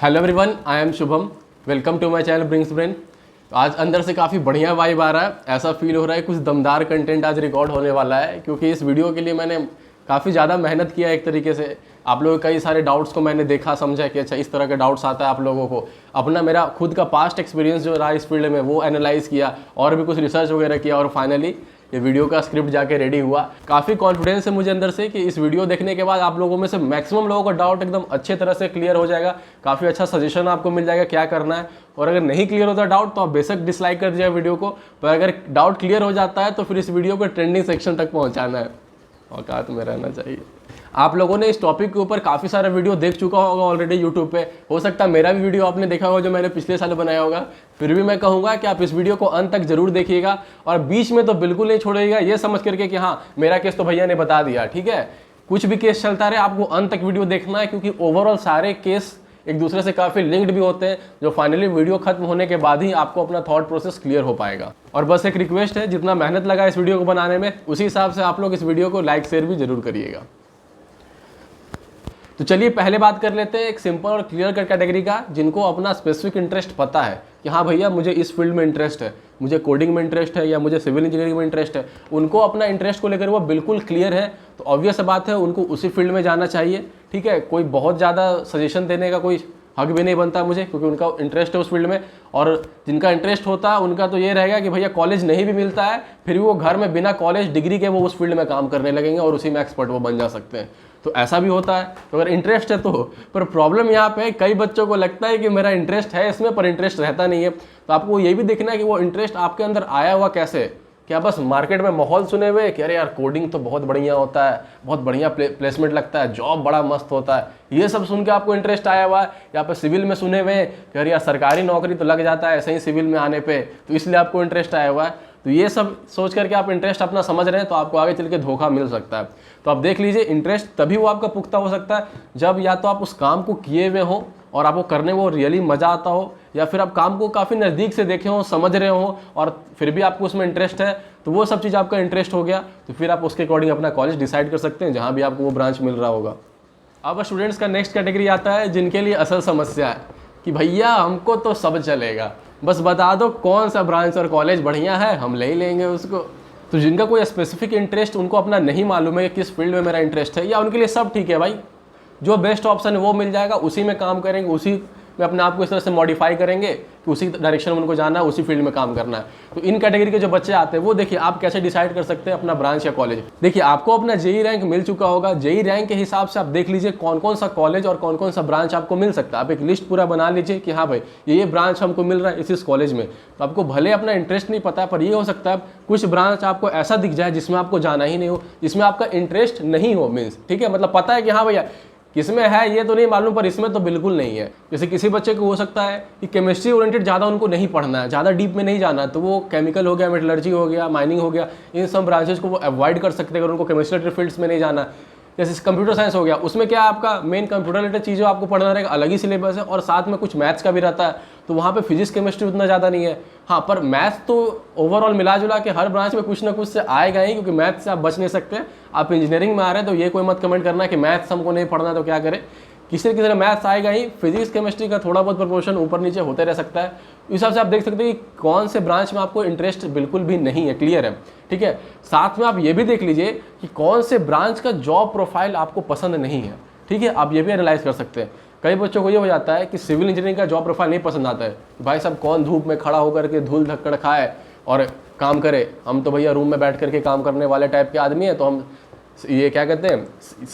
Hello everyone, I am Shubham. Welcome to my channel Brings Brain. आज अंदर से काफ़ी बढ़िया वाइब आ रहा है, ऐसा फील हो रहा है कुछ दमदार कंटेंट आज रिकॉर्ड होने वाला है, क्योंकि इस वीडियो के लिए मैंने काफ़ी ज़्यादा मेहनत किया। एक तरीके से आप लोगों के कई सारे डाउट्स को मैंने देखा, समझा कि अच्छा इस तरह के डाउट्स आता है आप लोगों को। अपना मेरा खुद का पास्ट एक्सपीरियंस जो रहा इस फील्ड में वो एनालाइज़ किया और भी कुछ रिसर्च वगैरह किया, और फाइनली ये वीडियो का स्क्रिप्ट जाके रेडी हुआ। काफ़ी कॉन्फिडेंस है मुझे अंदर से कि इस वीडियो देखने के बाद आप लोगों में से मैक्सिमम लोगों का डाउट एकदम अच्छे तरह से क्लियर हो जाएगा। काफ़ी अच्छा सजेशन आपको मिल जाएगा क्या करना है, और अगर नहीं क्लियर होता डाउट तो आप बेशक डिसलाइक कर दीजिए वीडियो को, पर अगर डाउट क्लियर हो जाता है तो फिर इस वीडियो को ट्रेंडिंग सेक्शन तक पहुँचाना है, औकात में रहना चाहिए। आप लोगों ने इस टॉपिक के ऊपर काफ़ी सारा वीडियो देख चुका होगा ऑलरेडी यूट्यूब पे। हो सकता है मेरा भी वीडियो आपने देखा होगा जो मैंने पिछले साल बनाया होगा। फिर भी मैं कहूँगा कि आप इस वीडियो को अंत तक जरूर देखिएगा, और बीच में तो बिल्कुल नहीं छोड़िएगा ये समझ करके कि हाँ मेरा केस तो भैया ने बता दिया, ठीक है। कुछ भी केस चलता रहे आपको अंत तक वीडियो देखना है, क्योंकि ओवरऑल सारे केस एक दूसरे से काफ़ी लिंक्ड भी होते हैं, जो फाइनली वीडियो खत्म होने के बाद ही आपको अपना थॉट प्रोसेस क्लियर हो पाएगा। और बस एक रिक्वेस्ट है, जितना मेहनत लगा इस वीडियो को बनाने में उसी हिसाब से आप लोग इस वीडियो को लाइक शेयर भी जरूर करिएगा। तो चलिए पहले बात कर लेते हैं एक सिंपल और क्लियर कट कैटेगरी का, जिनको अपना स्पेसिफिक इंटरेस्ट पता है कि हाँ भैया मुझे इस फील्ड में इंटरेस्ट है, मुझे कोडिंग में इंटरेस्ट है या मुझे सिविल इंजीनियरिंग में इंटरेस्ट है। उनको अपना इंटरेस्ट को लेकर वो बिल्कुल क्लियर है, तो ऑब्वियस बात है उनको उसी फील्ड में जाना चाहिए, ठीक है। कोई बहुत ज़्यादा सजेशन देने का कोई हक भी नहीं बनता मुझे, क्योंकि उनका इंटरेस्ट है उस फील्ड में। और जिनका इंटरेस्ट होता है उनका तो ये रहेगा कि भैया कॉलेज नहीं भी मिलता है फिर भी वो घर में बिना कॉलेज डिग्री के वो उस फील्ड में काम करने लगेंगे और उसी में एक्सपर्ट वो बन जा सकते हैं। तो ऐसा भी होता है, तो अगर इंटरेस्ट है तो। पर प्रॉब्लम यहाँ पे कई बच्चों को लगता है कि मेरा इंटरेस्ट है इसमें, पर इंटरेस्ट रहता नहीं है। तो आपको ये भी देखना है कि वो इंटरेस्ट आपके अंदर आया हुआ कैसे। क्या बस मार्केट में माहौल सुने हुए कि अरे यार कोडिंग तो बहुत बढ़िया होता है, बहुत बढ़िया प्लेसमेंट लगता है, जॉब बड़ा मस्त होता है, ये सब सुन के आपको इंटरेस्ट आया हुआ है, या फिर सिविल में सुने हुए कि अरे यार सरकारी नौकरी तो लग जाता है ऐसे ही सिविल में आने पे, तो इसलिए आपको इंटरेस्ट आया हुआ है। तो ये सब सोच करके आप इंटरेस्ट अपना समझ रहे हैं तो आपको आगे चल के धोखा मिल सकता है। तो आप देख लीजिए, इंटरेस्ट तभी वो आपका पुख्ता हो सकता है जब या तो आप उस काम को किए हुए हो और आपको करने में वो रियली मज़ा आता हो, या फिर आप काम को काफ़ी नज़दीक से देखे हो, समझ रहे हो, और फिर भी आपको उसमें इंटरेस्ट है। तो वो सब चीज़ आपका इंटरेस्ट हो गया, तो फिर आप उसके अकॉर्डिंग अपना कॉलेज डिसाइड कर सकते हैं जहाँ भी आपको वो ब्रांच मिल रहा होगा। अब स्टूडेंट्स का नेक्स्ट कैटेगरी आता है जिनके लिए असल समस्या है कि भैया हमको तो सब चलेगा, बस बता दो कौन सा ब्रांच और कॉलेज बढ़िया है, हम ले ही लेंगे उसको। तो जिनका कोई स्पेसिफिक इंटरेस्ट उनको अपना नहीं मालूम है कि किस फील्ड में मेरा इंटरेस्ट है, या उनके लिए सब ठीक है भाई, जो बेस्ट ऑप्शन है वो मिल जाएगा, उसी में काम करेंगे, उसी में अपने आप को इस तरह से मॉडिफाई करेंगे कि उसी डायरेक्शन में उनको जाना है, उसी फील्ड में काम करना है। तो इन कैटेगरी के जो बच्चे आते हैं वो देखिए आप कैसे डिसाइड कर सकते हैं अपना ब्रांच या कॉलेज। देखिए आपको अपना जेई रैंक मिल चुका होगा, जेई रैंक के हिसाब से आप देख लीजिए कौन कौन सा कॉलेज और कौन कौन सा ब्रांच आपको मिल सकता है। आप एक लिस्ट पूरा बना लीजिए कि हाँ भाई ये ब्रांच हमको मिल रहा है इस कॉलेज में। तो आपको भले अपना इंटरेस्ट नहीं पता, पर ये हो सकता है कुछ ब्रांच आपको ऐसा दिख जाए जिसमें आपको जाना ही नहीं हो, जिसमें आपका इंटरेस्ट नहीं हो, मीन्स ठीक है, मतलब पता है कि हाँ भैया किसमें है ये तो नहीं मालूम, पर इसमें तो बिल्कुल नहीं है। जैसे किसी बच्चे को हो सकता है कि केमिस्ट्री ओरिएंटेड ज़्यादा उनको नहीं पढ़ना है, ज़्यादा डीप में नहीं जाना है, तो वो केमिकल हो गया, मेटलर्जी हो गया, माइनिंग हो गया, इन सब ब्रांचेस को वो अवॉइड कर सकते हैं अगर उनको केमिस्ट्री फील्ड्स में नहीं जाना है। जैसे कंप्यूटर साइंस हो गया, उसमें क्या आपका मेन कंप्यूटर रिलेटेड चीज़ें आपको पढ़ना रहेगा, अलग ही सिलेबस है, और साथ में कुछ मैथ्स का भी रहता है, तो वहाँ पे फिजिक्स केमिस्ट्री उतना ज़्यादा नहीं है। हाँ, पर मैथ्स तो ओवरऑल मिला जुला के हर ब्रांच में कुछ ना कुछ से आएगा ही, क्योंकि मैथ्स से आप बच नहीं सकते। आप इंजीनियरिंग में आ रहे हैं तो ये कोई मत कमेंट करना कि मैथ्स हमको नहीं पढ़ना तो क्या करें, किसी न किसी मैथ्स आएगा ही। फिजिक्स केमिस्ट्री का थोड़ा बहुत प्रपोर्शन ऊपर नीचे होते रह सकता है। इस हिसाब से आप देख सकते हैं कि कौन से ब्रांच में आपको इंटरेस्ट बिल्कुल भी नहीं है, क्लियर है, ठीक है। साथ में आप ये भी देख लीजिए कि कौन से ब्रांच का जॉब प्रोफाइल आपको पसंद नहीं है, ठीक है, आप ये भी एनालाइज कर सकते हैं। कई बच्चों को ये हो जाता है कि सिविल इंजीनियरिंग का जॉब प्रोफाइल नहीं पसंद आता है, भाई साहब कौन धूप में खड़ा होकर के धूल धक्कड़ खाए और काम करे, हम तो भैया रूम में बैठ करके काम करने वाले टाइप के आदमी है, तो हम ये क्या कहते हैं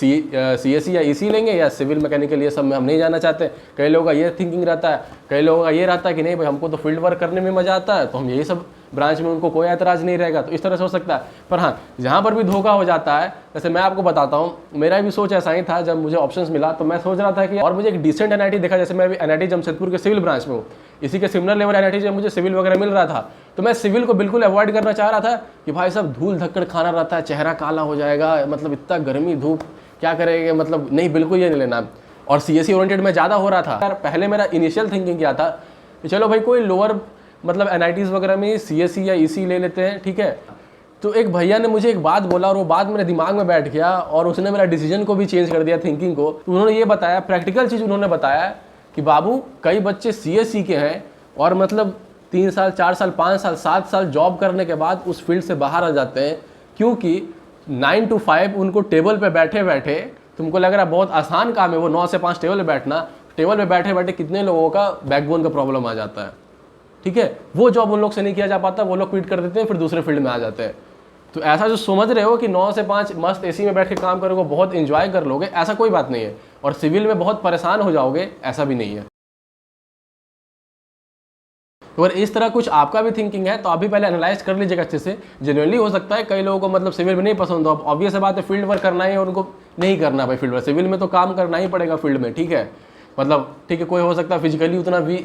सीएससी या ईसी लेंगे या सिविल मैकेनिकल, ये सब में हम नहीं जाना चाहते। कई लोगों का ये थिंकिंग रहता है, कई लोगों का ये रहता है कि नहीं भाई हमको तो फील्ड वर्क करने में मज़ा आता है, तो हम यही सब ब्रांच में, उनको कोई एतराज़ नहीं रहेगा। तो इस तरह से हो सकता है। पर हाँ, जहाँ पर भी धोखा हो जाता है, जैसे मैं आपको बताता हूँ, मेरा भी सोच ऐसा ही था। जब मुझे ऑप्शंस मिला तो मैं सोच रहा था कि और मुझे एक डिसेंट एनआईटी देखा, जैसे मैं अभी एनआईटी जमशेदपुर के सिविल ब्रांच में हूँ, इसी के सिमिलर लेवल एनआईटी जब मुझे सिविल वगैरह मिल रहा था, तो मैं सिविल को बिल्कुल अवॉइड करना चाह रहा था कि भाई साहब धूल धक्कड़ खाना रहता है, चेहरा काला हो जाएगा, मतलब इतना गर्मी धूप क्या करेंगे, मतलब नहीं बिल्कुल ये नहीं लेना। और सीएससी ओरिएंटेड में ज़्यादा हो रहा था यार। पहले मेरा इनिशियल थिंकिंग क्या था कि चलो भाई कोई लोअर मतलब एनआईटीज़ वगैरह में सीएससी या ईसी ले लेते हैं, ठीक है। तो एक भैया ने मुझे एक बात बोला और वो बात मेरे दिमाग में बैठ गया और उसने मेरा डिसीजन को भी चेंज कर दिया, थिंकिंग को। तो उन्होंने ये बताया, प्रैक्टिकल चीज़ उन्होंने बताया कि बाबू कई बच्चे CSE के हैं और मतलब 3 साल 4 साल 5 साल 7 साल जॉब करने के बाद उस फील्ड से बाहर आ जाते हैं, क्योंकि 9 to 5 उनको टेबल पे बैठे बैठे, तुमको लग रहा है बहुत आसान काम है वो 9 से 5 टेबल पे बैठना, टेबल पे बैठे बैठे कितने लोगों का बैकबोन का प्रॉब्लम आ जाता है। ठीक है, वो जॉब उन लोग से नहीं किया जा पाता, वो लोग क्विट कर देते हैं, फिर दूसरे फील्ड में आ जाते हैं। तो ऐसा जो समझ रहे हो कि 9 से 5 मस्त AC में बैठ के काम करोगे, बहुत इंजॉय कर लोगे, ऐसा कोई बात नहीं है। और सिविल में बहुत परेशान हो जाओगे, ऐसा भी नहीं है। तो अगर इस तरह कुछ आपका भी थिंकिंग है तो आप भी पहले एनालाइज कर लीजिएगा अच्छे से। जेन्युइनली हो सकता है कई लोगों को मतलब सिविल में नहीं पसंद हो, ऑब्वियस बात है फील्ड वर्क करना ही है, उनको नहीं करना भाई फील्ड वर्क, सिविल में तो काम करना ही पड़ेगा फील्ड में। ठीक है, मतलब ठीक है, कोई हो सकता है फिजिकली उतना भी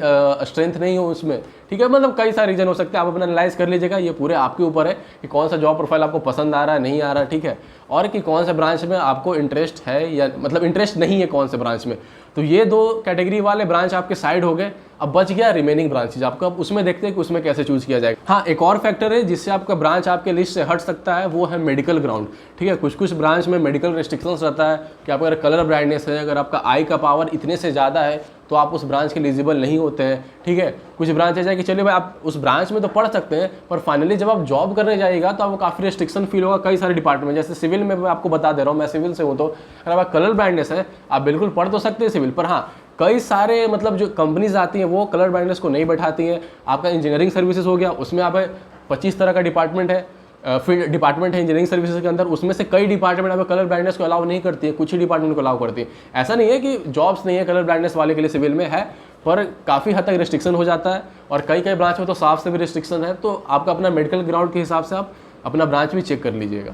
स्ट्रेंथ नहीं हो उसमें। ठीक है, मतलब कई सारे रीजन हो सकते हैं, आप अपना एनालाइज कर लीजिएगा। ये पूरे आपके ऊपर है कि कौन सा जॉब प्रोफाइल आपको पसंद आ रहा है, नहीं आ रहा है। ठीक है, और कि कौन से ब्रांच में आपको इंटरेस्ट है या मतलब इंटरेस्ट नहीं है कौन से ब्रांच में। तो ये 2 कैटेगरी वाले ब्रांच आपके साइड हो गए। अब बच गया रिमेनिंग ब्रांचेज आपका, अब उसमें देखते हैं कि उसमें कैसे चूज किया जाएगा। हाँ, एक और फैक्टर है जिससे आपका ब्रांच आपके लिस्ट से हट सकता है, वो है मेडिकल ग्राउंड। ठीक है, कुछ ब्रांच में मेडिकल रेस्ट्रिक्शंस रहता है कि आपका अगर कलर ब्लाइंडनेस है, अगर आपका आई का पावर इतने से ज़्यादा है तो आप उस ब्रांच के एलिजिबल नहीं होते हैं। ठीक है, कुछ ब्रांच ऐसा है कि चलिए भाई आप उस ब्रांच में तो पढ़ सकते हैं, पर फाइनली जब आप जॉब करने जाइएगा तो आपको काफ़ी रेस्ट्रिक्शन फील होगा कई सारे डिपार्टमेंट। जैसे सिविल में मैं आपको बता दे रहा हूँ, मैं सिविल से हूँ, तो अगर आपका कलर ब्लाइंडनेस है आप बिल्कुल पढ़ तो सकते हैं सिविल, पर हाँ कई सारे मतलब जो कंपनीज आती हैं वो कलर ब्लाइंडनेस को नहीं बैठाती हैं। आपका इंजीनियरिंग सर्विसेज हो गया, उसमें आप 25 तरह का डिपार्टमेंट है, फिर डिपार्टमेंट है इंजीनियरिंग सर्विसेज के अंदर, उसमें से कई डिपार्टमेंट आपको कलर ब्लाइंडनेस को अलाउ नहीं करती है, कुछ ही डिपार्टमेंट को अलाउ करती है। ऐसा नहीं है कि जॉब्स नहीं है कलर ब्लाइंडनेस वाले के लिए सिविल में है, पर काफ़ी हद तक रिस्ट्रिक्शन हो जाता है और कई ब्रांच में तो साफ से भी रिस्ट्रिक्शन है। तो आपका अपना मेडिकल ग्राउंड के हिसाब से आप अपना ब्रांच भी चेक कर लीजिएगा।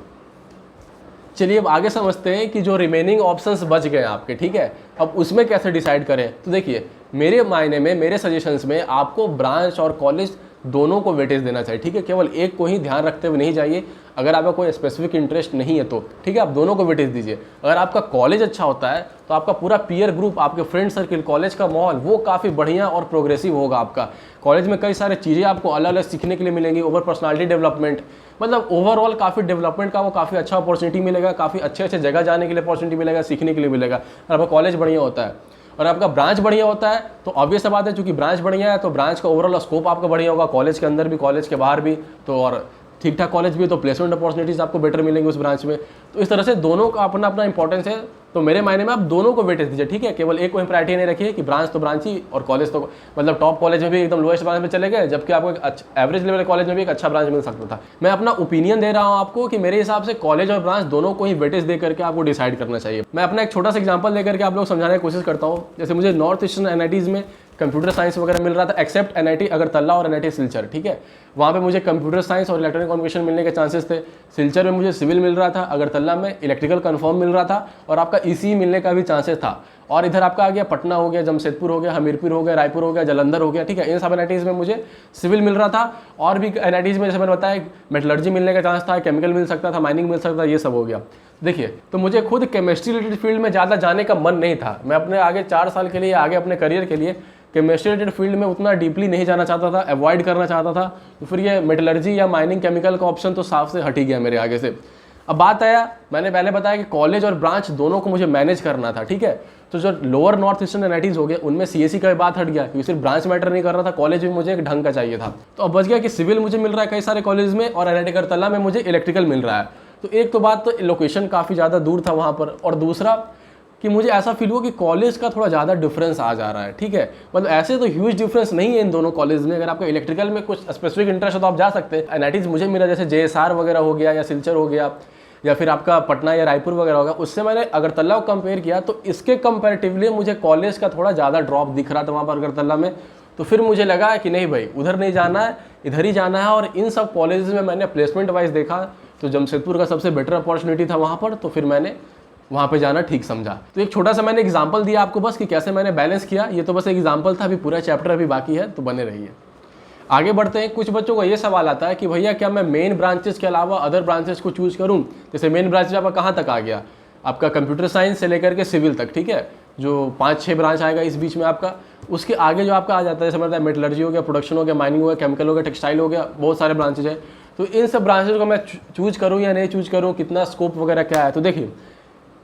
चलिए अब आगे समझते हैं कि जो रिमेनिंग ऑप्शंस बच गए आपके, ठीक है, अब उसमें कैसे डिसाइड करें। तो देखिए मेरे मायने में, मेरे सजेशंस में आपको ब्रांच और कॉलेज दोनों को वेटेज देना चाहिए। ठीक है, केवल एक को ही ध्यान रखते हुए नहीं जाइए। अगर आपका कोई स्पेसिफिक इंटरेस्ट नहीं है तो ठीक है आप दोनों को वेटेज दीजिए। अगर आपका कॉलेज अच्छा होता है तो आपका पूरा पीयर ग्रुप, आपके फ्रेंड सर्किल, कॉलेज का माहौल वो काफ़ी बढ़िया और प्रोग्रेसिव होगा। आपका कॉलेज में कई सारे चीज़ें आपको अलग अलग सीखने के लिए मिलेंगी, ओवर पर्सनालिटी डेवलपमेंट, मतलब ओवरऑल काफ़ी डेवलपमेंट का वो काफ़ी अच्छा अपॉर्चुनिटी मिलेगा, काफ़ी अच्छे अच्छे जगह जाने के लिए अपॉर्चुनिटी मिलेगा, सीखने के लिए मिलेगा। और आपका कॉलेज बढ़िया होता है और आपका ब्रांच बढ़िया होता है तो ऑब्वियस बात है, चूंकि ब्रांच बढ़िया है तो ब्रांच का ओवरऑल स्कोप आपका बढ़िया होगा, कॉलेज के अंदर भी कॉलेज के बाहर भी। तो और ठीक ठाक कॉलेज भी है तो प्लेसमेंट अपॉर्चुनिटीज़ आपको बेटर मिलेंगे उस ब्रांच में। तो इस तरह से दोनों का अपना अपना इंपॉर्टेंस है। तो मेरे मायने में आप दोनों को वेटेज दीजिए। ठीक है, केवल एक को ही प्रायोरिटी नहीं रखिए कि ब्रांच तो ब्रांच ही और कॉलेज तो मतलब टॉप कॉलेज में भी एकदम लोएस्ट ब्रांच में चले गए, जबकि आपको एक एवरेज लेवल कॉलेज में भी एक अच्छा ब्रांच मिल सकता था। मैं अपना ओपिनियन दे रहा हूँ आपको कि मेरे हिसाब से कॉलेज और ब्रांच दोनों को ही वेटेज दे करके आपको डिसाइड करना चाहिए। मैं अपना एक छोटा सा एग्जाम्पल लेकर के आप लोग समझाने की कोशिश करता हूँ। जैसे मुझे नॉर्थ ईस्टर्न NITs में कंप्यूटर साइंस वगैरह मिल रहा था, एक्सेप्ट NIT अगरतला और NIT सिलचर। ठीक है, वहाँ पे मुझे कंप्यूटर साइंस और इलेक्ट्रॉनिक कम्युनिकेशन मिलने के चांसेस थे। सिलचर में मुझे सिविल मिल रहा था, अगरतला में इलेक्ट्रिकल कन्फर्म मिल रहा था और आपका ECE मिलने का भी चांसेस था। और इधर आपका आ गया पटना हो गया, जमशेदपुर हो गया, हमीरपुर हो गया, रायपुर हो गया, जालंधर हो गया। ठीक है, इन सब NITs में मुझे सिविल मिल रहा था और भी NITs में जैसे मैंने बताया मेटलर्जी मिलने का चांस था, केमिकल मिल सकता था, माइनिंग मिल सकता था, ये सब हो गया। देखिए तो मुझे खुद केमिस्ट्री रिलेटेड फील्ड में ज़्यादा जाने का मन नहीं था। मैं अपने आगे 4 साल के लिए, आगे अपने करियर के लिए केमिस्ट्री रिलेटेड फील्ड में उतना डीपली नहीं जाना चाहता था, अवॉइड करना चाहता था। तो फिर ये मेटलर्जी या माइनिंग केमिकल का ऑप्शन तो साफ से हट ही गया मेरे आगे से। अब बात आया, मैंने पहले बताया कि कॉलेज और ब्रांच दोनों को मुझे मैनेज करना था। ठीक है, तो जो लोअर नॉर्थ ईस्टर्न NITs हो गए उनमें CSE का बात हट गया क्योंकि सिर्फ ब्रांच मैटर नहीं कर रहा था, कॉलेज भी मुझे एक ढंग का चाहिए था। तो अब बच गया कि सिविल मुझे मिल रहा है कई सारे कॉलेज में और NIT अगरतला में मुझे इलेक्ट्रिकल मिल रहा है। तो एक तो बात तो लोकेशन काफ़ी ज़्यादा दूर था वहाँ पर, और दूसरा कि मुझे ऐसा फील हुआ कि कॉलेज का थोड़ा ज़्यादा डिफरेंस आ जा रहा है। ठीक है, मतलब ऐसे तो ह्यूज डिफरेंस नहीं है इन दोनों कॉलेज में। अगर आपको इलेक्ट्रिकल में कुछ स्पेसिफिक इंटरेस्ट है तो आप जा सकते हैं। NITs मुझे मिला जैसे JSR वगैरह हो गया या सिलचर हो गया या फिर आपका पटना या रायपुर वगैरह होगा, उससे मैंने अगरतला को कंपेयर किया तो इसके कंपैरेटिवली मुझे कॉलेज का थोड़ा ज़्यादा ड्रॉप दिख रहा था वहाँ पर अगरतला में। तो फिर मुझे लगा कि नहीं भाई उधर नहीं जाना है, इधर ही जाना है। और इन सब कॉलेज में मैंने प्लेसमेंट वाइज देखा तो जमशेदपुर का सबसे बेटर अपॉर्चुनिटी था वहाँ पर, तो फिर मैंने वहाँ पे जाना ठीक समझा। तो एक छोटा सा मैंने एग्जांपल दिया आपको बस कि कैसे मैंने बैलेंस किया। ये तो बस एक एग्जांपल था, अभी पूरा चैप्टर अभी बाकी है, तो बने रहिए। आगे बढ़ते हैं। कुछ बच्चों को ये सवाल आता है कि भैया क्या मैं मेन ब्रांचेस के अलावा अदर ब्रांचेस को चूज करूँ। जैसे मेन ब्रांचेज आपका कहाँ तक आ गया, आपका कंप्यूटर साइंस से लेकर के सिविल तक। ठीक है, जो 5-6 ब्रांच आएगा इस बीच में आपका, उसके आगे जो आपका आ जाता है जैसे मतलब मेटलर्जी हो गया, प्रोडक्शन हो गया, माइनिंग हो गया, केमिकल हो गया, टेक्सटाइल हो गया, बहुत सारे ब्रांचेज है। तो इन सब ब्रांचेज को मैं चूज करूँ या नहीं चूज करूँ, कितना स्कोप वगैरह क्या है। तो देखिए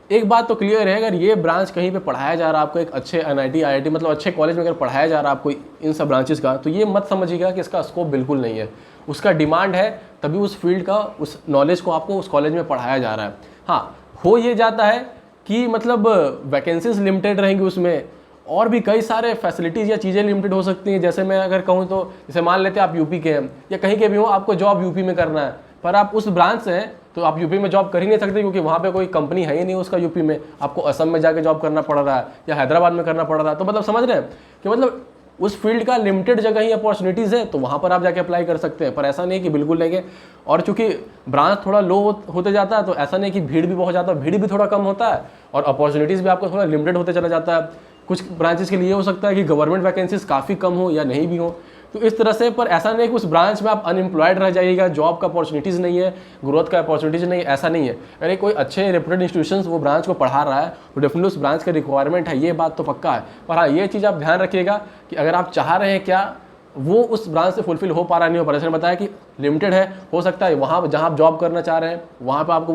एक बात तो क्लियर है, अगर ये ब्रांच कहीं पे पढ़ाया जा रहा है आपको एक अच्छे एनआईटी आईआईटी मतलब अच्छे कॉलेज में अगर पढ़ाया जा रहा है आपको इन सब ब्रांचेस का, तो ये मत समझिएगा कि इसका स्कोप बिल्कुल नहीं है। उसका डिमांड है, तभी उस फील्ड का उस नॉलेज को आपको उस कॉलेज में पढ़ाया जा रहा है। हाँ, हो ये जाता है कि मतलब वैकेंसीज लिमिटेड रहेंगी उसमें, और भी कई सारे फैसिलिटीज़ या चीज़ें लिमिटेड हो सकती हैं। जैसे मैं अगर कहूँ तो जैसे मान लेते हैं आप यूपी के हैं या कहीं के भी हो, आपको जॉब यूपी में करना है, पर आप उस ब्रांच से हैं तो आप यूपी में जॉब कर ही नहीं सकते, क्योंकि वहाँ पे कोई कंपनी है ही नहीं उसका यूपी में। आपको असम में जाके जॉब करना पड़ रहा है या हैदराबाद में करना पड़ रहा है। तो मतलब समझ रहे हैं कि मतलब उस फील्ड का लिमिटेड जगह ही अपॉर्चुनिटीज़ है, तो वहाँ पर आप जाके अप्लाई कर सकते हैं। पर ऐसा नहीं कि बिल्कुल लेंगे, और चूंकि ब्रांच थोड़ा लो होते जाता है तो ऐसा नहीं कि भीड़ भी बहुत ज़्यादा, भीड़ भी थोड़ा कम होता है और अपॉर्चुनिटीज़ भी आपको थोड़ा लिमिटेड होते चला जाता है। कुछ ब्रांचेस के लिए हो सकता है कि गवर्नमेंट वैकेंसीज काफ़ी कम हो या नहीं भी हो, तो इस तरह से। पर ऐसा नहीं कि उस ब्रांच में आप अनएम्प्लॉयड रह जाइएगा, जॉब का अपॉर्चुनिटीज़ नहीं है, ग्रोथ का अपॉर्चुनिटीज़ नहीं है, ऐसा नहीं है। अरे कोई अच्छे रेप्यूटेड इंस्टीट्यूशन वो ब्रांच को पढ़ा रहा है तो डेफिनेटली उस ब्रांच का रिक्वायरमेंट है, ये बात तो पक्का है। पर हाँ, ये चीज़ आप ध्यान रखिएगा कि अगर आप चाह रहे हैं क्या वो उस ब्रांच से फुलफिल हो पा रहा नहीं हो पा रहा। जैसे बताया कि लिमिटेड है, हो सकता है वहाँ जहाँ आप जॉब करना चाह रहे हैं वहाँ पर आपको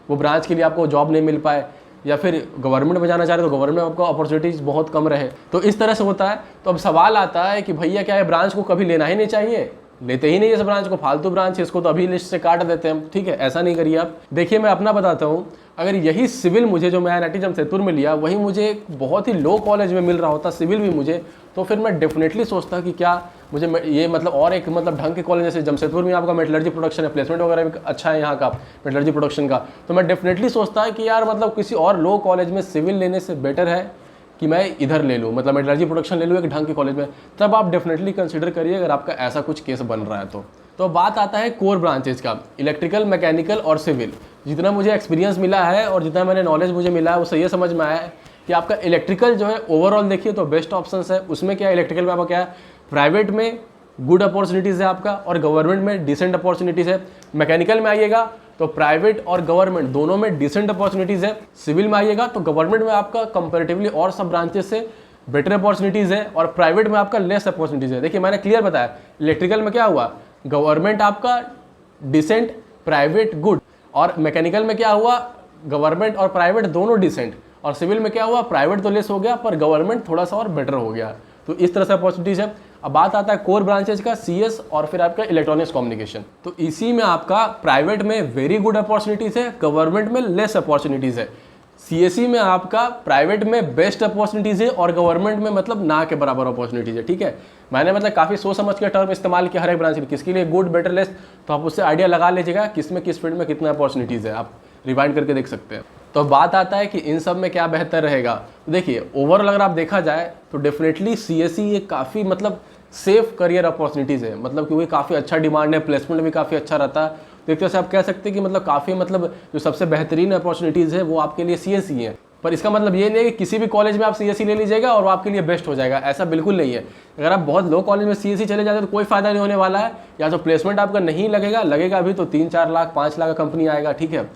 वो ब्रांच के लिए आपको जॉब नहीं मिल पाए, या फिर गवर्नमेंट में जाना चाह रहे हो तो गवर्नमेंट में आपको अपॉर्चुनिटीज़ बहुत कम रहे, तो इस तरह से होता है। तो अब सवाल आता है कि भैया क्या ये ब्रांच को कभी लेना ही नहीं चाहिए? लेते ही नहीं इस ब्रांच को, फालतू ब्रांच है, इसको तो अभी लिस्ट से काट देते हैं हम। ठीक है, ऐसा नहीं करिए आप। देखिए मैं अपना बताता हूँ, अगर यही सिविल मुझे जो मैं एनआईटी जमशेदपुर में लिया वही मुझे बहुत ही लो कॉलेज में मिल रहा होता सिविल भी मुझे, तो फिर मैं डेफिनेटली सोचता कि क्या मुझे ये मतलब और एक मतलब ढंग के कॉलेज जैसे जमशेदपुर में आपका मेटलर्जी प्रोडक्शन है, प्लेसमेंट वगैरह भी अच्छा है यहाँ का मेटलर्जी प्रोडक्शन का, तो मैं डेफिनेटली सोचता है कि यार मतलब किसी और लो कॉलेज में सिविल लेने से बेटर है कि मैं इधर ले लूँ, मतलब मेटलर्जी प्रोडक्शन ले लूँ एक ढंग के कॉलेज में। तब आप डेफिनेटली कंसिडर करिए अगर आपका ऐसा कुछ केस बन रहा है तो बात आता है कोर ब्रांचेज का, इलेक्ट्रिकल, मैकेनिकल और सिविल। जितना मुझे एक्सपीरियंस मिला है और जितना मैंने नॉलेज मुझे मिला है उससे ये समझ में आया है कि आपका इलेक्ट्रिकल जो है ओवरऑल देखिए तो बेस्ट ऑप्शन है। उसमें क्या है, इलेक्ट्रिकल में आपका क्या है, प्राइवेट में गुड अपॉर्चुनिटीज़ है आपका और गवर्नमेंट में डिसेंट अपॉर्चुनिटीज़ है। मैकेनिकल में आइएगा तो प्राइवेट और गवर्नमेंट दोनों में डिसेंट अपॉर्चुनिटीज़ है। सिविल में आइएगा तो गवर्नमेंट में आपका कंपैरेटिवली और सब ब्रांचेस से बेटर अपॉर्चुनिटीज़ है और प्राइवेट में आपका लेस अपॉर्चुनिटीज़ है। देखिए मैंने क्लियर बताया, इलेक्ट्रिकल में क्या हुआ, गवर्नमेंट आपका डिसेंट, प्राइवेट गुड, और मैकेनिकल में क्या हुआ, गवर्नमेंट और प्राइवेट दोनों डिसेंट, और सिविल में क्या हुआ, प्राइवेट तो लेस हो गया पर गवर्नमेंट थोड़ा सा और बेटर हो गया। तो इस तरह से अपॉर्चुनिटीज़ है। अब बात आता है कोर ब्रांचेज का, सीएस और फिर आपका इलेक्ट्रॉनिक्स कम्युनिकेशन। तो इसी में आपका प्राइवेट में वेरी गुड अपॉर्चुनिटीज़ है, गवर्नमेंट में लेस अपॉर्चुनिटीज़ है। सीएसई में आपका प्राइवेट में बेस्ट अपॉर्चुनिटीज़ है और गवर्नमेंट में मतलब ना के बराबर अपॉर्चुनिटीज़ है। ठीक है, मैंने मतलब काफ़ी सोच समझ के टर्म इस्तेमाल किया हर एक ब्रांच में, किसके लिए गुड, बेटर, लेस, तो आप उससे आइडिया लगा लीजिएगा किस में किस फील्ड में कितना अपॉर्चुनिटीज़ है, आप रिवाइंड करके देख सकते हैं। तो बात आता है कि इन सब में क्या बेहतर रहेगा। तो देखिए ओवरऑल अगर आप देखा जाए तो डेफिनेटली सीएसई ये काफ़ी मतलब सेफ करियर अपॉर्चुनिटीज़ है, मतलब क्योंकि काफ़ी अच्छा डिमांड है, प्लेसमेंट भी काफ़ी अच्छा रहता है। तो एक तरह से आप कह सकते हैं कि मतलब काफ़ी मतलब जो सबसे बेहतरीन अपॉर्चुनिटीज़ है वो आपके लिए सीएसई है। पर इसका मतलब ये नहीं है कि किसी भी कॉलेज में आप सीएसई ले लीजिएगा और वो आपके लिए बेस्ट हो जाएगा, ऐसा बिल्कुल नहीं है। अगर आप बहुत लो कॉलेज में सीएसई चले जाते हैं तो कोई फायदा नहीं होने वाला है, या तो प्लेसमेंट आपका नहीं लगेगा अभी तो 3-4 लाख 5 लाख का कंपनी आएगा। ठीक है,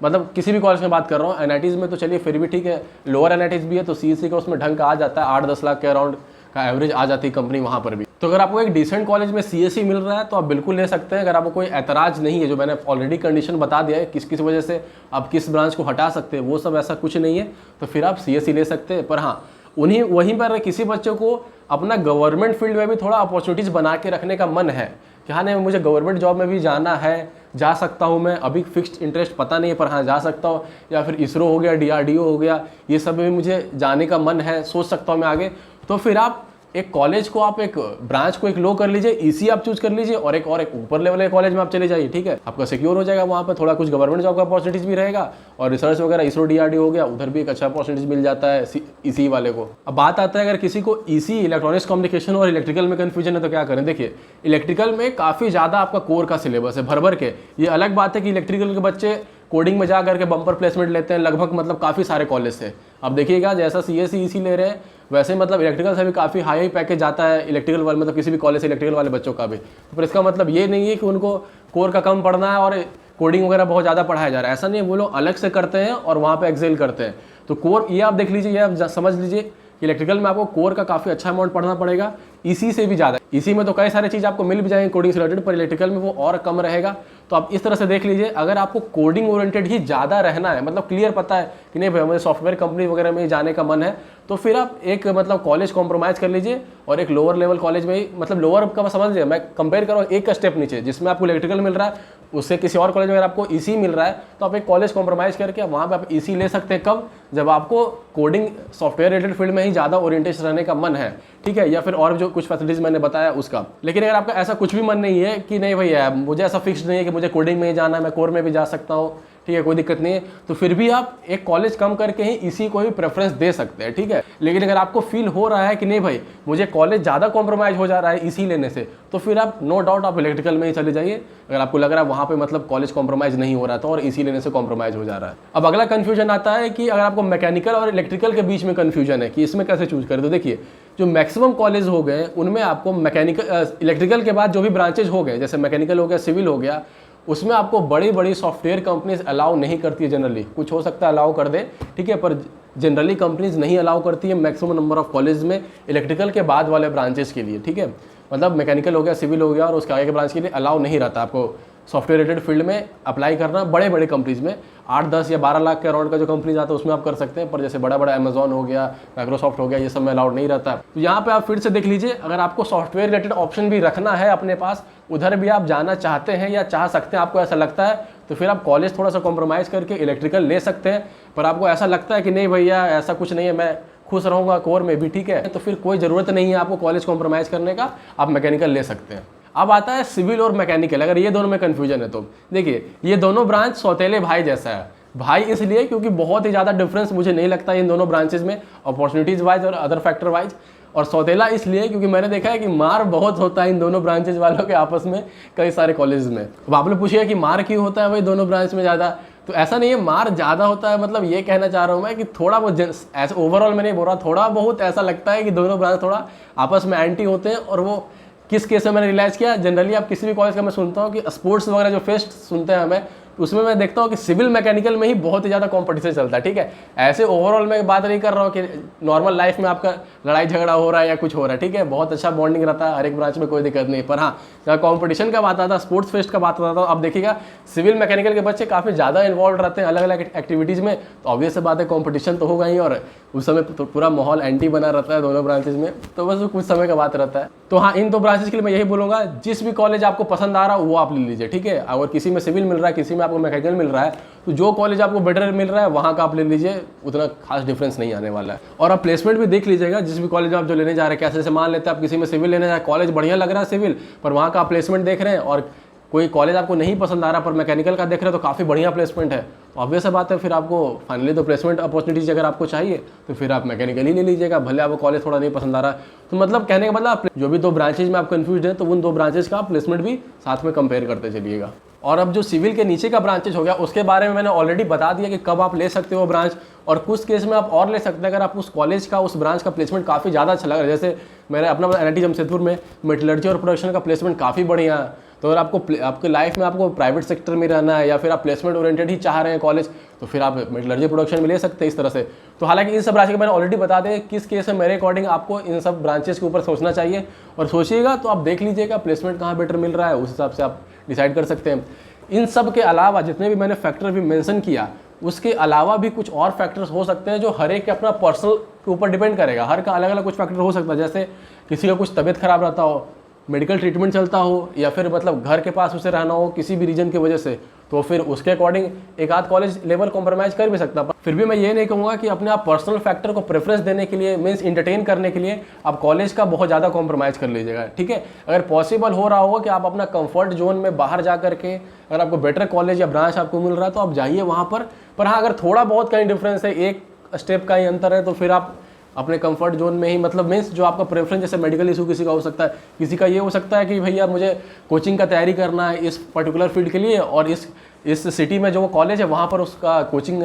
मतलब किसी भी कॉलेज में बात कर रहा हूँ। एनआईटीज़ में तो चलिए फिर भी ठीक है, लोअर एनआईटीज़ भी है तो सीएसई का उसमें ढंग का आ जाता है, 8-10 लाख के अराउंड का एवरेज आ जाती है कंपनी वहाँ पर भी। तो अगर आपको एक डिसेंट कॉलेज में सीएसई मिल रहा है तो आप बिल्कुल ले सकते हैं, अगर आपको कोई ऐतराज़ नहीं है। जो मैंने ऑलरेडी कंडीशन बता दिया है किस किस वजह से आप किस ब्रांच को हटा सकते हैं, वो सब ऐसा कुछ नहीं है, तो फिर आप सीएसई ले सकते हैं। पर हाँ, वहीं पर किसी बच्चों को अपना गवर्नमेंट फील्ड में भी थोड़ा अपॉर्चुनिटीज़ बना के रखने का मन है कि हाँ नहीं मुझे गवर्नमेंट जॉब में भी जाना है, जा सकता हूँ मैं, अभी फिक्स्ड इंटरेस्ट पता नहीं है पर हाँ जा सकता हूँ, या फिर इसरो हो गया, डीआरडीओ हो गया, ये सब में मुझे जाने का मन है, सोच सकता हूँ मैं आगे। तो फिर आप एक कॉलेज को, आप एक ब्रांच को एक लो कर लीजिए, ईसी आप चूज कर लीजिए, और एक ऊपर लेवल के कॉलेज में आप चले जाइए। ठीक है, आपका सिक्योर हो जाएगा, वहाँ पर थोड़ा कुछ गवर्नमेंट जॉब का अपॉर्चुनिटीज भी रहेगा, और रिसर्च वगैरह इसरो डीआरडीओ हो गया उधर भी एक अच्छा अपॉर्चुनिटीज मिल जाता है ईसी वाले को। अब बात आता है अगर किसी को ईसी, इलेक्ट्रॉनिक्स कम्युनिकेशन और इलेक्ट्रिकल में कन्फ्यूजन है तो क्या करें। देखिए इलेक्ट्रिकल में काफ़ी ज़्यादा आपका कोर का सिलेबस है भर के। ये अलग बात है कि इलेक्ट्रिकल के बच्चे कोडिंग में जा करके बम्पर प्लेसमेंट लेते हैं लगभग, मतलब काफ़ी सारे कॉलेज से। अब देखिएगा जैसा सीएसई ईसी ले रहे हैं वैसे मतलब इलेक्ट्रिकल से भी काफ़ी हाई पैकेज आता है इलेक्ट्रिकल वाले, मतलब किसी भी कॉलेज से इलेक्ट्रिकल वाले बच्चों का भी। पर इसका मतलब ये नहीं है कि उनको कोर का कम पढ़ना है और कोडिंग वगैरह बहुत ज़्यादा पढ़ाया जा रहा है, ऐसा नहीं है। वो लोग अलग से करते हैं और वहाँ पे एक्सेल करते हैं। तो कोर ये आप देख लीजिए, ये आप समझ लीजिए कि इलेक्ट्रिकल में आपको कोर का काफ़ी अच्छा अमाउंट पढ़ना पड़ेगा, इसी से भी ज़्यादा। इसी में तो कई सारी चीज़ आपको मिल भी जाएंगी कोडिंग से रिलेटेड, पर इलेक्ट्रिकल में वो और कम रहेगा। तो आप इस तरह से देख लीजिए, अगर आपको कोडिंग ओरिएंटेड ही ज़्यादा रहना है, मतलब क्लियर पता है कि नहीं भाई मुझे सॉफ्टवेयर कंपनी वगैरह में जाने का मन है, तो फिर आप एक मतलब कॉलेज कॉम्प्रोमाइज़ कर लीजिए और एक लोअर लेवल कॉलेज में ही, मतलब लोअर का समझ लीजिए, मैं कंपेयर करूँ एक का स्टेप नीचे, जिसमें आपको इलेक्ट्रिकल मिल रहा है उससे किसी और कॉलेज में अगर आपको ईसी मिल रहा है, तो आप एक कॉलेज कॉम्प्रोमाइज़ करके वहाँ पे आप ईसी ले सकते हैं। कब? जब आपको कोडिंग सॉफ्टवेयर रिलेटेड फील्ड में ही ज़्यादा ओरिएंटेशन रहने का मन है, ठीक है, या फिर और जो कुछ फैसिलिटीज़ मैंने बताया उसका। लेकिन अगर आपका ऐसा कुछ भी मन नहीं है कि नहीं भैया मुझे ऐसा फिक्स नहीं है कि मुझे कोडिंग में ही जाना है, मैं कोर में भी जा सकता हूँ, ठीक है, कोई दिक्कत नहीं है, तो फिर भी आप एक कॉलेज कम करके ही इसी को ही प्रेफरेंस दे सकते हैं, ठीक है। लेकिन अगर आपको फील हो रहा है कि नहीं भाई मुझे कॉलेज ज़्यादा कॉम्प्रोमाइज़ हो जा रहा है इसी लेने से, तो फिर आप नो डाउट आप इलेक्ट्रिकल में ही चले जाइए, अगर आपको लग रहा है वहाँ पे मतलब कॉलेज कॉम्प्रोमाइज़ नहीं हो रहा था और इसी लेने से कॉम्प्रोमाइज़ हो जा रहा है। अब अगला कन्फ्यूजन आता है कि अगर आपको मैकेनिकल और इलेक्ट्रिकल के बीच में कन्फ्यूजन है कि इसमें कैसे चूज करें, तो देखिए जो मैक्सिमम कॉलेज हो गए उनमें आपको मैकेनिकल इलेक्ट्रिकल के बाद जो भी ब्रांचेज हो गए, जैसे मैकेनिकल हो गया, सिविल हो गया, उसमें आपको बड़ी बड़ी सॉफ्टवेयर कंपनीज अलाउ नहीं करती है जनरली। कुछ हो सकता है अलाउ कर दे, ठीक है, पर जनरली कंपनीज नहीं अलाउ करती है मैक्सिमम नंबर ऑफ कॉलेज में इलेक्ट्रिकल के बाद वाले ब्रांचेस के लिए, ठीक है। मतलब मैकेनिकल हो गया, सिविल हो गया और उसके आगे के ब्रांच के लिए अलाउ नहीं रहता आपको सॉफ्टवेयर रिलेटेड फील्ड में अप्लाई करना। बड़े बड़े कंपनीज में 8, 10 या 12 लाख के अराउंड का जो कंपनीज आता है उसमें आप कर सकते हैं, पर जैसे बड़ा बड़ा अमेजॉन हो गया, माइक्रोसॉफ्ट हो गया, ये सब में अलाउड नहीं रहता। तो यहाँ पे आप फिर से देख लीजिए, अगर आपको सॉफ्टवेयर रिलेटेड ऑप्शन भी रखना है अपने पास, उधर भी आप जाना चाहते हैं या चाह सकते हैं, आपको ऐसा लगता है, तो फिर आप कॉलेज थोड़ा सा कॉम्प्रोमाइज़ करके इलेक्ट्रिकल ले सकते हैं। पर आपको ऐसा लगता है कि नहीं भैया ऐसा कुछ नहीं है, मैं खुश रहूँगा कोर में भी, ठीक है, तो फिर कोई ज़रूरत नहीं है आपको कॉलेज कॉम्प्रोमाइज़ करने का, आप मैकेनिकल ले सकते हैं। अब आता है सिविल और मैकेनिकल, अगर ये दोनों में कन्फ्यूजन है तो देखिए ये दोनों ब्रांच सौतेले भाई जैसा है। भाई इसलिए क्योंकि बहुत ही ज़्यादा डिफरेंस मुझे नहीं लगता इन दोनों ब्रांचेज में अपॉर्चुनिटीज़ वाइज और अदर फैक्टर वाइज। और सौतेला इसलिए क्योंकि मैंने देखा है कि मार बहुत होता है इन दोनों ब्रांचेज वालों के आपस में कई सारे कॉलेज में। अब आप लोग पूछिए कि मार क्यों होता है भाई दोनों ब्रांच में ज़्यादा, तो ऐसा नहीं है मार ज़्यादा होता है, मतलब ये कहना चाह रहा हूँ मैं कि थोड़ा बहुत ऐसा ओवरऑल मैं नहीं बोल रहा, थोड़ा बहुत ऐसा लगता है कि दोनों ब्रांच थोड़ा आपस में एंटी होते हैं। और वो किस केस में मैंने रियलाइज़ किया, जनरली आप किसी भी कॉलेज का मैं सुनता हूँ कि स्पोर्ट्स वगैरह जो फेस्ट सुनते हैं हमें, उसमें मैं देखता हूँ कि सिविल मैकेनिकल में ही बहुत ही ज़्यादा कंपटीशन चलता है, ठीक है। ऐसे ओवरऑल मैं बात नहीं कर रहा हूँ कि नॉर्मल लाइफ में आपका लड़ाई झगड़ा हो रहा है या कुछ हो रहा है, ठीक है, बहुत अच्छा बॉन्डिंग रहता है हर एक ब्रांच में, कोई दिक्कत नहीं। पर हाँ जहाँ कॉम्पिटिशन का बात आता है, स्पोर्ट्स फेस्ट का बात आता है, अब देखिएगा सिविल मैकेनिकल के बच्चे काफ़ी ज़्यादा इन्वॉल्व रहते हैं अलग अलग एक्टिविटीज़ में, तो ऑब्वियस बात है कॉम्पिटिशन तो होगा ही, और उस समय तो पूरा माहौल एंटी बना रहता है दोनों ब्रांचेज में, तो बस कुछ समय का बात रहता है। तो हाँ इन दो ब्रांचेज के लिए मैं यही बोलूँगा, जिस भी कॉलेज आपको पसंद आ रहा है वो आप ले लीजिए, ठीक है। अगर किसी में सिविल मिल रहा है, किसी में आपको मैकेनिकल मिल रहा है, तो जो कॉलेज आपको बेटर मिल रहा है वहाँ का आप ले लीजिए, उतना खास डिफरेंस नहीं आने वाला है। और आप प्लेसमेंट भी देख लीजिएगा जिस भी कॉलेज में आप जो लेने जा रहे हैं, कैसे जैसे मान लेते हैं आप किसी में सिविल लेने जा रहे हैं, कॉलेज बढ़िया लग रहा है सिविल, पर वहाँ का आप प्लेसमेंट देख रहे हैं, और कोई कॉलेज आपको नहीं पसंद आ रहा पर मैकेनिकल का देख रहे हो तो काफ़ी बढ़िया प्लेसमेंट है, तो ऑब्वियस बात है फिर आपको फाइनली तो प्लेसमेंट अपॉर्चुनिटीज अगर आपको चाहिए तो फिर आप मैकेनिकल ही ले लीजिएगा, भले आपको कॉलेज थोड़ा नहीं पसंद आ रहा। तो मतलब कहने का मतलब जो भी दो ब्रांचेज में आप कंफ्यूज हैं, तो उन दो ब्रांचेज का प्लेसमेंट भी साथ में कंपेयर करते चलिएगा। और अब जो सिविल के नीचे का ब्रांचेज हो गया उसके बारे में मैंने ऑलरेडी बता दिया कि कब आप ले सकते हो ब्रांच, और कुछ केस में आप और ले सकते हैं अगर आप उस कॉलेज का उस ब्रांच का प्लेसमेंट काफ़ी ज़्यादा अच्छा लग रहा है। जैसे मैंने अपना NIT जमशेदपुर में मेटलर्जी और प्रोडक्शन का प्लेसमेंट काफ़ी बढ़िया है, तो अगर आपको आपके लाइफ में आपको प्राइवेट सेक्टर में रहना है या फिर आप प्लेसमेंट ओरिएंटेड ही चाह रहे हैं कॉलेज, तो फिर आप मेटलर्जी प्रोडक्शन में ले सकते हैं इस तरह से। तो हालांकि इन सब ब्रांच के मैंने ऑलरेडी बता दें किस केस में मेरे अकॉर्डिंग आपको इन सब ब्रांचेस के ऊपर सोचना चाहिए, और सोचिएगा तो आप देख लीजिएगा प्लेसमेंट कहाँ बेटर मिल रहा है, उस हिसाब से आप डिसाइड कर सकते हैं। इन सब के अलावा जितने भी मैंने फैक्टर भी मेंशन किया, उसके अलावा भी कुछ और फैक्टर्स हो सकते हैं जो हर एक के अपना पर्सनल के ऊपर डिपेंड करेगा। हर का अलग अलग कुछ फैक्टर हो सकता है, जैसे किसी का कुछ तबीयत खराब रहता हो, मेडिकल ट्रीटमेंट चलता हो, या फिर मतलब घर के पास उसे रहना हो किसी भी रीजन की वजह से, तो फिर उसके अकॉर्डिंग एक आध कॉलेज लेवल कॉम्प्रोमाइज़ कर भी सकता। फिर भी मैं ये नहीं कहूँगा कि अपने आप पर्सनल फैक्टर को प्रेफरेंस देने के लिए, मीन्स इंटरटेन करने के लिए आप कॉलेज का बहुत ज़्यादा कॉम्प्रोमाइज़ कर लीजिएगा, ठीक है। अगर पॉसिबल हो रहा होगा कि आप अपना कंफर्ट जोन में बाहर जा करके अगर आपको बेटर कॉलेज या ब्रांच आपको मिल रहा है तो आप जाइए वहाँ पर हाँ अगर थोड़ा बहुत कहीं डिफरेंस है, एक स्टेप का ही अंतर है, तो फिर आप अपने कंफर्ट जोन में ही, मतलब मीन्स जो आपका प्रेफरेंस, जैसे मेडिकल इशू किसी का हो सकता है, किसी का ये हो सकता है कि भैया मुझे कोचिंग का तैयारी करना है इस पर्टिकुलर फील्ड के लिए, और इस सिटी में जो वो कॉलेज है वहाँ पर उसका कोचिंग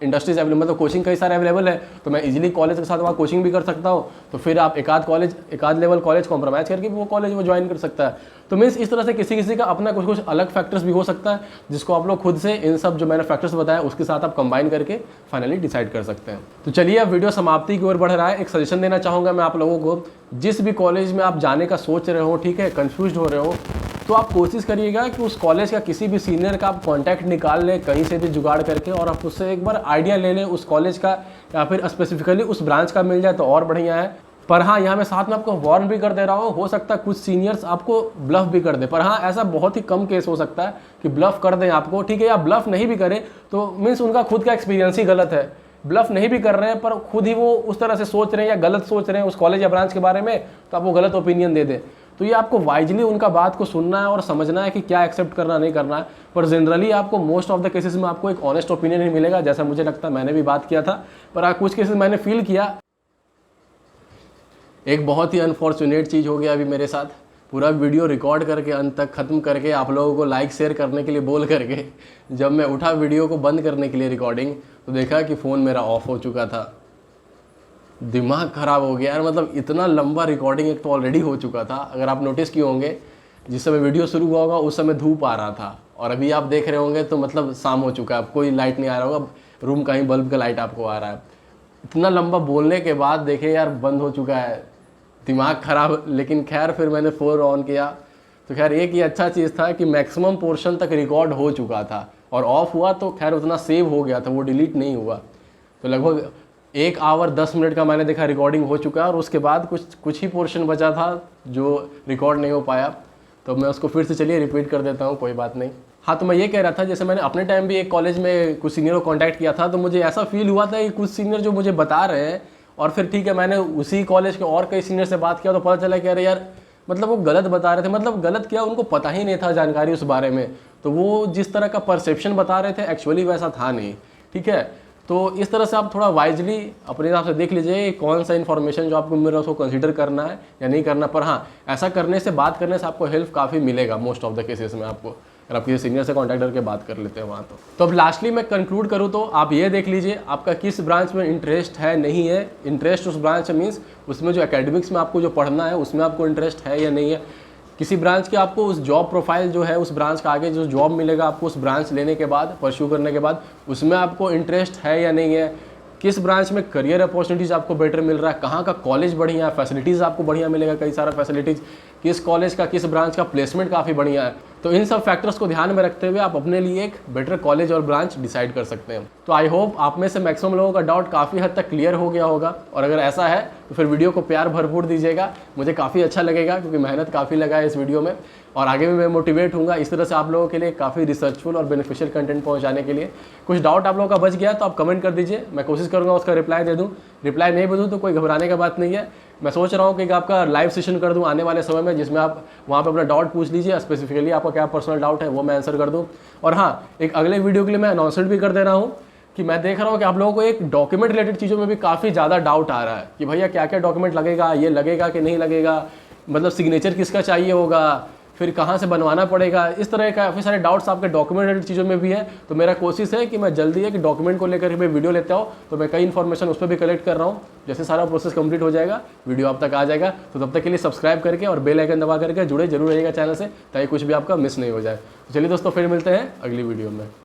इंडस्ट्रीज अवेलेबल, मतलब कोचिंग कई सारे अवेलेबल है, तो मैं इजीली कॉलेज के साथ वहाँ कोचिंग भी कर सकता हूँ। तो फिर आप एक आध लेवल कॉलेज कॉम्प्रोमाइज़ करके वो कॉलेज वो ज्वाइन कर सकता है। तो मीन्स इस तरह से किसी किसी का अपना कुछ कुछ अलग फैक्टर्स भी हो सकता है, जिसको आप लोग खुद से इन सब जो मैंने फैक्टर्स बताया उसके साथ आप कंबाइन करके फाइनली डिसाइड कर सकते हैं। तो चलिए अब वीडियो समाप्ति की ओर बढ़ रहा है। एक सजेशन देना चाहूँगा मैं आप लोगों को, जिस भी कॉलेज में आप जाने का सोच रहे हो, ठीक है, कंफ्यूज हो रहे हो, तो आप कोशिश करिएगा कि उस कॉलेज का किसी भी सीनियर का आप कांटेक्ट निकाल लें कहीं से भी जुगाड़ करके, और आप उससे एक बार आइडिया ले लें उस कॉलेज का, या फिर स्पेसिफिकली उस ब्रांच का मिल जाए तो और बढ़िया है। पर हाँ, यहाँ मैं साथ में आपको वार्न भी कर दे रहा हूँ, हो सकता है कुछ सीनियर्स आपको ब्लफ भी कर दे, पर हाँ ऐसा बहुत ही कम केस हो सकता है कि ब्लफ कर दें आपको, ठीक है, या ब्लफ नहीं भी करें तो मीन्स उनका खुद का एक्सपीरियंस ही गलत है। ब्लफ नहीं भी कर रहे हैं पर खुद ही वो उस तरह से सोच रहे हैं या गलत सोच रहे हैं उस कॉलेज या ब्रांच के बारे में, तो आप वो गलत ओपिनियन दे दें। तो ये आपको वाइजली उनका बात को सुनना है और समझना है कि क्या एक्सेप्ट करना नहीं करना है। पर जनरली आपको मोस्ट ऑफ द केसेस में आपको एक ऑनेस्ट ओपिनियन ही मिलेगा, जैसा मुझे लगता है, मैंने भी बात किया था। पर कुछ केसेस मैंने फील किया, एक बहुत ही अनफॉर्चुनेट चीज़ हो गया अभी मेरे साथ। पूरा वीडियो रिकॉर्ड करके अंत तक ख़त्म करके आप लोगों को लाइक शेयर करने के लिए बोल करके जब मैं उठा वीडियो को बंद करने के लिए रिकॉर्डिंग, तो देखा कि फ़ोन मेरा ऑफ हो चुका था। दिमाग ख़राब हो गया यार, मतलब इतना लंबा रिकॉर्डिंग एक तो ऑलरेडी हो चुका था। अगर आप नोटिस किए होंगे, जिस समय वीडियो शुरू हुआ होगा उस समय धूप आ रहा था, और अभी आप देख रहे होंगे तो मतलब शाम हो चुका है, कोई लाइट नहीं आ रहा होगा, रूम का ही बल्ब का लाइट आपको आ रहा है। इतना लंबा बोलने के बाद देखे यार बंद हो चुका है, दिमाग ख़राब। लेकिन खैर फिर मैंने फ़ोन ऑन किया, तो खैर एक ये अच्छा चीज़ था कि मैक्सिमम पोर्शन तक रिकॉर्ड हो चुका था, और ऑफ़ हुआ तो खैर उतना सेव हो गया था, वो डिलीट नहीं हुआ। तो लगभग 1 आवर 10 मिनट का मैंने देखा रिकॉर्डिंग हो चुका है, और उसके बाद कुछ ही पोर्शन बचा था जो रिकॉर्ड नहीं हो पाया, तो मैं उसको फिर से चलिए रिपीट कर देता हूँ, कोई बात नहीं। हाँ, तो मैं ये कह रहा था, जैसे मैंने अपने टाइम भी एक कॉलेज में कुछ सीनियर को कॉन्टैक्ट किया था, तो मुझे ऐसा फील हुआ था कि कुछ सीनियर जो मुझे बता रहे हैं, और फिर ठीक है मैंने उसी कॉलेज के और कई सीनियर से बात किया तो पता चला कि अरे यार मतलब वो गलत बता रहे थे, मतलब गलत क्या, उनको पता ही नहीं था जानकारी उस बारे में, तो वो जिस तरह का परसेप्शन बता रहे थे एक्चुअली वैसा था नहीं, ठीक है। तो इस तरह से आप थोड़ा वाइजली अपने हिसाब से देख लीजिए कौन सा इन्फॉर्मेशन जो आपको मिल रहा है उसको कंसीडर करना है या नहीं करना। पर हाँ, ऐसा करने से, बात करने से आपको हेल्प काफ़ी मिलेगा मोस्ट ऑफ द केसेस में आपको, अगर आप किसी सीनियर से कॉन्टैक्ट करके बात कर लेते हैं वहाँ। तो अब लास्टली मैं कंक्लूड करूँ तो आप ये देख लीजिए आपका किस ब्रांच में इंटरेस्ट है, नहीं है। इंटरेस्ट उस ब्रांच में मीन्स उसमें जो एकेडमिक्स में आपको जो पढ़ना है उसमें आपको इंटरेस्ट है या नहीं है। किसी ब्रांच के आपको उस जॉब प्रोफाइल जो है उस ब्रांच का आगे जो जॉब मिलेगा आपको उस ब्रांच लेने के बाद, परस्यू करने के बाद, उसमें आपको इंटरेस्ट है या नहीं है। किस ब्रांच में करियर अपॉर्चुनिटीज़ आपको बेटर मिल रहा है, कहाँ का कॉलेज बढ़िया है, फैसिलिटीज़ आपको बढ़िया मिलेगा, कई सारा फैसिलिटीज़, किस कॉलेज का किस ब्रांच का प्लेसमेंट काफ़ी बढ़िया है। तो इन सब फैक्टर्स को ध्यान में रखते हुए आप अपने लिए एक बेटर कॉलेज और ब्रांच डिसाइड कर सकते हैं। तो आई होप आप में से मैक्सिमम लोगों का डाउट काफ़ी हद तक क्लियर हो गया होगा, और अगर ऐसा है तो फिर वीडियो को प्यार भरपूर दीजिएगा, मुझे काफ़ी अच्छा लगेगा क्योंकि मेहनत काफ़ी लगा है इस वीडियो में, और आगे भी मैं मोटिवेट हूँगा इस तरह से आप लोगों के लिए काफ़ी रिसर्चफुल और बेनिफिशियल कंटेंट पहुँचाने के लिए। कुछ डाउट आप लोगों का बच गया तो आप कमेंट कर दीजिए, मैं कोशिश करूँगा उसका रिप्लाई दे दूँ। रिप्लाई नहीं भी दूँ तो कोई घबराने का बात नहीं है, मैं सोच रहा हूँ कि आपका लाइव सेशन कर दूँ आने वाले समय में, जिसमें आप वहाँ पे अपना डाउट पूछ लीजिए, स्पेसिफिकली आपका क्या पर्सनल डाउट है वो मैं आंसर कर दूँ। और हाँ, एक अगले वीडियो के लिए मैं अनाउंसमेंट भी कर दे रहा हूँ कि मैं देख रहा हूँ कि आप लोगों को एक डॉक्यूमेंट रिलेटेड चीज़ों में भी काफ़ी ज़्यादा डाउट आ रहा है कि भैया क्या क्या डॉक्यूमेंट लगेगा, ये लगेगा कि नहीं लगेगा, मतलब सिग्नेचर किसका चाहिए होगा, फिर कहाँ से बनवाना पड़ेगा, इस तरह का काफ़ी सारे डाउट्स आपके डॉक्यूमेंट रिलेटेड चीज़ों में भी है। तो मेरा कोशिश है कि मैं जल्दी एक डॉक्यूमेंट को लेकर मैं वीडियो लेता हूँ, तो मैं कई इन्फॉर्मेशन उस पर भी कलेक्ट कर रहा हूँ। जैसे सारा प्रोसेस कंप्लीट हो जाएगा वीडियो आप तक आ जाएगा, तो तब तक के लिए सब्सक्राइब करके और बेल आइकन दबा करके जुड़े जरूर रहिएगा चैनल से, ताकि कुछ भी आपका मिस नहीं हो जाए। तो चलिए दोस्तों, फिर मिलते हैं अगली वीडियो में।